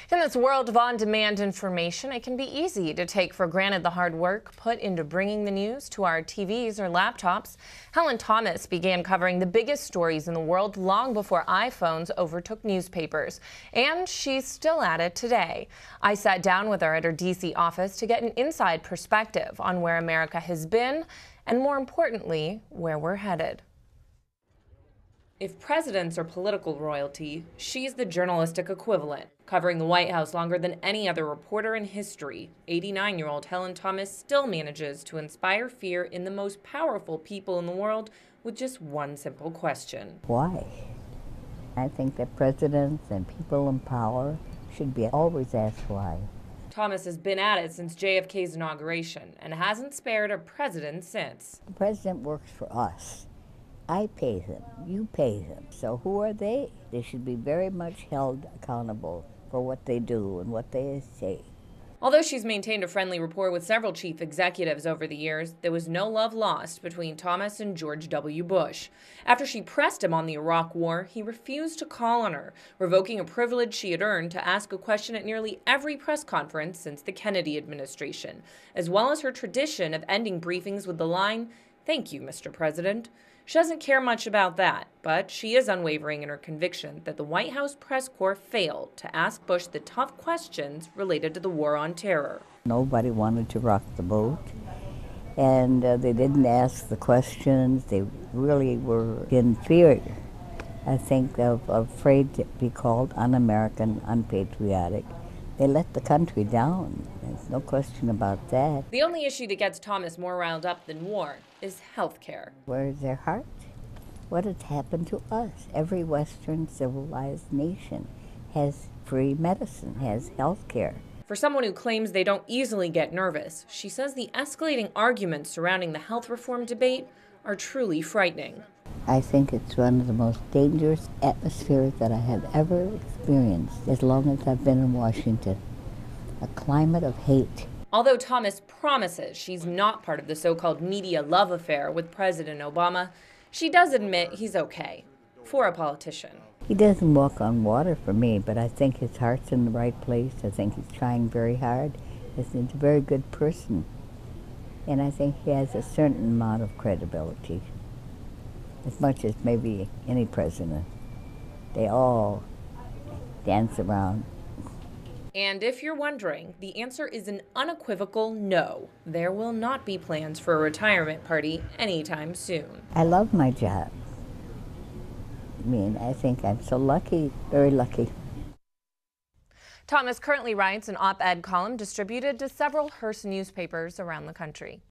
In this world of on-demand information, it can be easy to take for granted the hard work put into bringing the news to our TVs or laptops. Helen Thomas began covering the biggest stories in the world long before iPhones overtook newspapers, and she's still at it today. I sat down with her at her D.C. office to get an inside perspective on where America has been and, more importantly, where we're headed. If presidents are political royalty, she's the journalistic equivalent, covering the White House longer than any other reporter in history. 89-year-old Helen Thomas still manages to inspire fear in the most powerful people in the world with just one simple question. Why? I think that presidents and people in power should be always asked why. Thomas has been at it since JFK's inauguration and hasn't spared a president since. The president works for us. I pay them, you pay them. So who are they? They should be very much held accountable for what they do and what they say. Although she's maintained a friendly rapport with several chief executives over the years, there was no love lost between Thomas and George W. Bush. After she pressed him on the Iraq War, he refused to call on her, revoking a privilege she had earned to ask a question at nearly every press conference since the Kennedy administration, as well as her tradition of ending briefings with the line, "Thank you, Mr. President." She doesn't care much about that, but she is unwavering in her conviction that the White House press corps failed to ask Bush the tough questions related to the war on terror. Nobody wanted to rock the boat, and they didn't ask the questions. They really were in fear, I think, of afraid to be called un-American, unpatriotic. They let the country down. There's no question about that. The only issue that gets Thomas more riled up than war is health care. Where is their heart? What has happened to us? Every Western civilized nation has free medicine, has health care. For someone who claims they don't easily get nervous, she says the escalating arguments surrounding the health reform debate are truly frightening. I think it's one of the most dangerous atmospheres that I have ever experienced as long as I've been in Washington. A climate of hate. Although Thomas promises she's not part of the so-called media love affair with President Obama, she does admit he's okay for a politician. He doesn't walk on water for me, but I think his heart's in the right place. I think he's trying very hard. He's a very good person. And I think he has a certain amount of credibility, as much as maybe any president. They all dance around. And if you're wondering, the answer is an unequivocal no. There will not be plans for a retirement party anytime soon. I love my job. I mean, I think I'm so lucky, very lucky. Thomas currently writes an op-ed column distributed to several Hearst newspapers around the country.